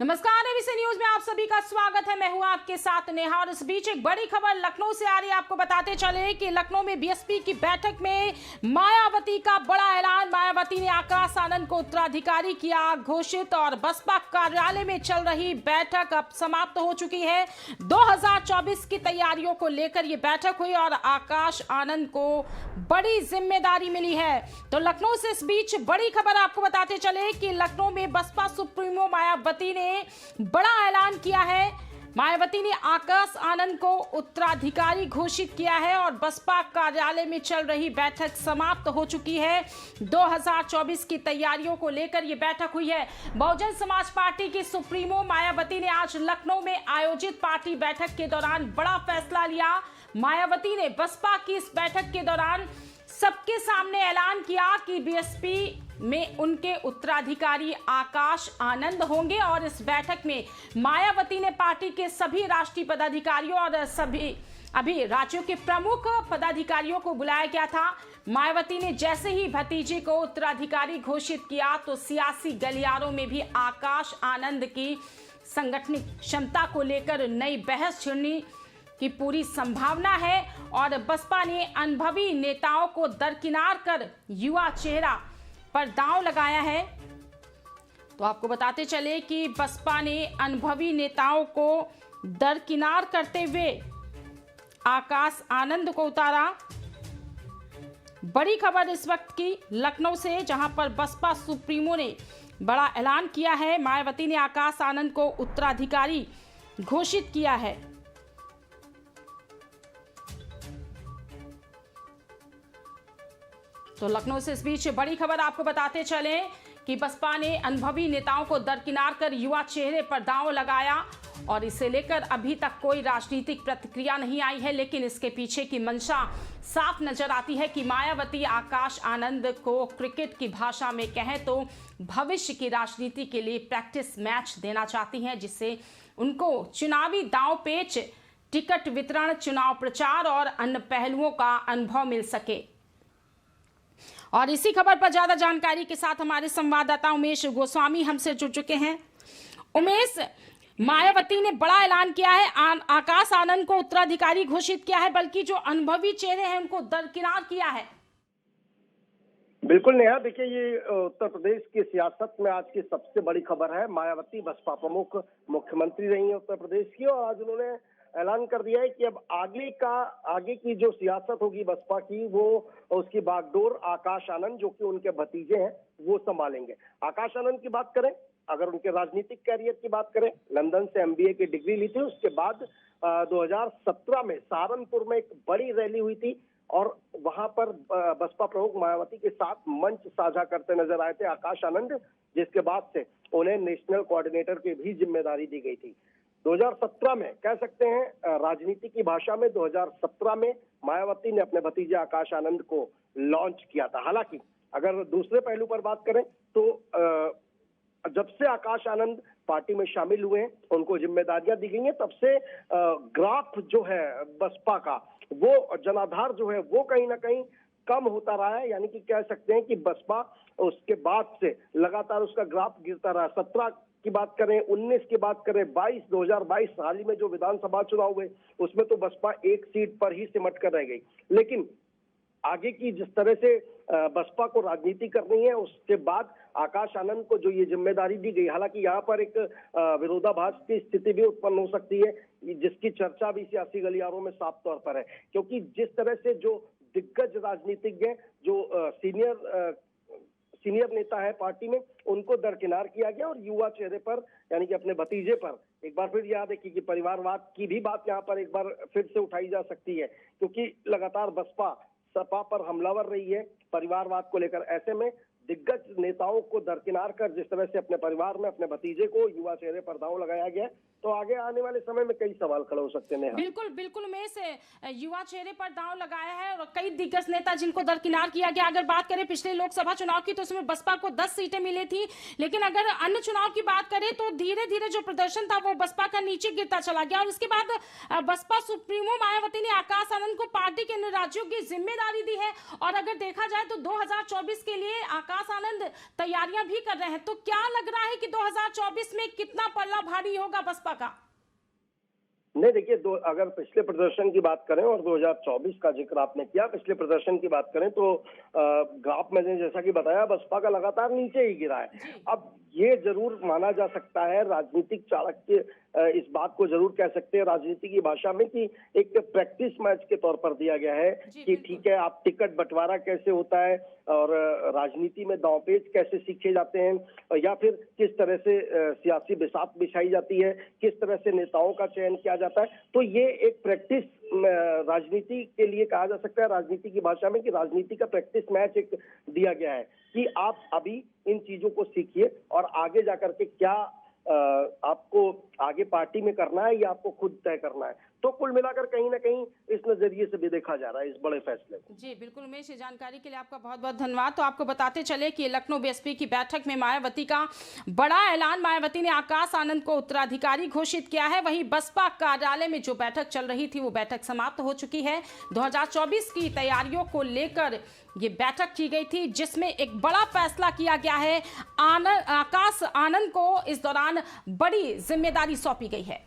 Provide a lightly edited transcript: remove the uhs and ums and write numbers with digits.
नमस्कार, ABC news में आप सभी का स्वागत है। मैं हूं आपके साथ नेहा और इस बीच एक बड़ी खबर लखनऊ से आ रही है। आपको बताते चले कि लखनऊ में बीएसपी की बैठक में मायावती का बड़ा ऐलान। मायावती ने आकाश आनंद को उत्तराधिकारी किया घोषित और बसपा कार्यालय में चल रही बैठक अब समाप्त हो चुकी है। 2024 की तैयारियों को लेकर यह बैठक हुई और आकाश आनंद को बड़ी जिम्मेदारी मिली है। तो लखनऊ से इस बीच बड़ी खबर आपको बताते चले कि लखनऊ में बसपा सुप्रीमो मायावती ने बड़ा ऐलान किया है। मायावती ने आकाश आनंद को उत्तराधिकारी घोषित किया है और बसपा कार्यालय में चल रही बैठक समाप्त हो चुकी है। 2024 की तैयारियों को लेकर यह बैठक हुई है। बहुजन समाज पार्टी की सुप्रीमो मायावती ने आज लखनऊ में आयोजित पार्टी बैठक के दौरान बड़ा फैसला लिया। मायावती ने बसपा की इस बैठक के दौरान सबके सामने ऐलान किया कि बीएसपी में उनके उत्तराधिकारी आकाश आनंद होंगे और इस बैठक में मायावती ने पार्टी के सभी राष्ट्रीय पदाधिकारियों और सभी अभी राज्यों के प्रमुख पदाधिकारियों को बुलाया गया था। मायावती ने जैसे ही भतीजे को उत्तराधिकारी घोषित किया तो सियासी गलियारों में भी आकाश आनंद की संगठनिक क्षमता को लेकर नई बहस छिड़ने की पूरी संभावना है और बसपा ने अनुभवी नेताओं को दरकिनार कर युवा चेहरा पर दांव लगाया है। तो आपको बताते चले कि बसपा ने अनुभवी नेताओं को दरकिनार करते हुए आकाश आनंद को उतारा। बड़ी खबर इस वक्त की लखनऊ से, जहां पर बसपा सुप्रीमो ने बड़ा ऐलान किया है। मायावती ने आकाश आनंद को उत्तराधिकारी घोषित किया है। तो लखनऊ से इस बीच बड़ी खबर आपको बताते चले कि बसपा ने अनुभवी नेताओं को दरकिनार कर युवा चेहरे पर दांव लगाया और इसे लेकर अभी तक कोई राजनीतिक प्रतिक्रिया नहीं आई है, लेकिन इसके पीछे की मंशा साफ नजर आती है कि मायावती आकाश आनंद को क्रिकेट की भाषा में कहें तो भविष्य की राजनीति के लिए प्रैक्टिस मैच देना चाहती हैं, जिससे उनको चुनावी दांव पेच, टिकट वितरण, चुनाव प्रचार और अन्य पहलुओं का अनुभव मिल सके। और इसी खबर पर ज्यादा जानकारी के साथ हमारे संवाददाता उमेश गोस्वामी हमसे जुड़ चुके हैं। उमेश, मायावती ने बड़ा ऐलान किया है, आकाश आनंद को उत्तराधिकारी घोषित किया है, बल्कि जो अनुभवी चेहरे हैं उनको दरकिनार किया है। बिल्कुल नेहा, देखिए ये उत्तर प्रदेश की सियासत में आज की सबसे बड़ी खबर है। मायावती बसपा प्रमुख मुख्यमंत्री रही है उत्तर प्रदेश की और आज उन्होंने ऐलान कर दिया है कि अब आगे की जो सियासत होगी बसपा की, वो उसकी बागडोर आकाश आनंद, जो कि उनके भतीजे हैं, वो संभालेंगे। आकाश आनंद की बात करें, अगर उनके राजनीतिक कैरियर की बात करें, लंदन से एमबीए की डिग्री ली थी। उसके बाद 2017 में सहारनपुर में एक बड़ी रैली हुई थी और वहां पर बसपा प्रमुख मायावती के साथ मंच साझा करते नजर आए थे आकाश आनंद, जिसके बाद से उन्हें नेशनल कोऑर्डिनेटर की भी जिम्मेदारी दी गई थी। 2017 में कह सकते हैं, राजनीति की भाषा में 2017 में मायावती ने अपने भतीजे आकाश आनंद को लॉन्च किया था। हालांकि अगर दूसरे पहलू पर बात करें तो जब से आकाश आनंद पार्टी में शामिल हुए हैं, उनको जिम्मेदारियां दी गई हैं, तब से ग्राफ जो है बसपा का, वो जनाधार जो है वो कहीं ना कहीं कम होता रहा है। यानी कि कह सकते हैं कि बसपा उसके बाद से लगातार उसका ग्राफ गिरता रहा। 17 की बात करें, 19 की बात करें, 2022 हाल ही में जो विधानसभा चुनाव हुए, उसमें तो बसपा एक सीट पर ही सिमट कर रह गई। लेकिन आगे की जिस तरह से बसपा को राजनीति करनी है, उसके बाद आकाश आनंद को जो ये जिम्मेदारी दी गई, हालांकि यहाँ पर एक विरोधाभास की स्थिति भी उत्पन्न हो सकती है, जिसकी चर्चा भी सियासी गलियारों में साफ तौर पर है। क्योंकि जिस तरह से जो दिग्गज राजनीतिज्ञ, जो सीनियर नेता है पार्टी में, उनको दरकिनार किया गया और युवा चेहरे पर, यानी कि अपने भतीजे पर एक बार फिर याद है कि परिवारवाद की भी बात यहाँ पर एक बार फिर से उठाई जा सकती है, क्योंकि लगातार बसपा सपा पर हमलावर रही है परिवारवाद को लेकर। ऐसे में दिग्गज नेताओं को दरकिनार कर जिस तरह से अपने परिवार में अपने भतीजे को युवा चेहरे पर दांव लगाया गया, तो आगे आने वाले समय में कई सवाल खड़े हो सकते हैं। बिल्कुल बिल्कुल में से युवा चेहरे पर दांव लगाया है और कई दिग्गज नेता जिनको दरकिनार किया गया। अगर बात करें पिछले लोकसभा चुनाव की, तो उसमें बसपा को 10 सीटें मिली थी, लेकिन अगर अन्य चुनाव की बात करें तो धीरे धीरे जो प्रदर्शन था वो बसपा का नीचे गिरता चला गया। और उसके बाद बसपा सुप्रीमो मायावती ने आकाश आनंद को पार्टी के अन्य राज्यों की जिम्मेदारी दी है। और अगर देखा जाए तो 2024 के लिए आकाश आनंद तैयारियां भी कर रहे हैं, तो क्या लग रहा है कि 2024 में कितना पल्ला भारी होगा बसपा का? नहीं, देखिए, अगर पिछले प्रदर्शन की बात करें और 2024 का जिक्र आपने किया, पिछले प्रदर्शन की बात करें तो ग्राफ मैंने जैसा कि बताया, बसपा का लगातार नीचे ही गिरा है। अब ये जरूर माना जा सकता है, राजनीतिक चाणक्य इस बात को जरूर कह सकते हैं राजनीति की भाषा में कि एक प्रैक्टिस मैच के तौर पर दिया गया है कि ठीक है, आप टिकट बंटवारा कैसे होता है और राजनीति में दांवपेच कैसे सीखे जाते हैं, या फिर किस तरह से सियासी बिसात बिछाई जाती है, किस तरह से नेताओं का चयन किया जाता है। तो ये एक प्रैक्टिस राजनीति के लिए कहा जा सकता है, राजनीति की भाषा में, कि राजनीति का प्रैक्टिस मैच एक दिया गया है कि आप अभी इन चीजों को सीखिए और आगे जाकर के क्या आपको आगे पार्टी में करना है या आपको खुद तय करना है। तो कुल मिलाकर कहीं ना कहीं इस नजरिए से भी देखा जा रहा है इस बड़े फैसले को। जी बिल्कुल उमेश, ये जानकारी के लिए आपका बहुत बहुत धन्यवाद। तो आपको बताते चले कि लखनऊ बीएसपी की बैठक में मायावती का बड़ा ऐलान, मायावती ने आकाश आनंद को उत्तराधिकारी घोषित किया है। वहीं बसपा कार्यालय में जो बैठक चल रही थी वो बैठक समाप्त हो चुकी है। 2024 की तैयारियों को लेकर ये बैठक की गई थी, जिसमें एक बड़ा फैसला किया गया है। आकाश आनंद को इस दौरान बड़ी जिम्मेदारी सौंपी गई है।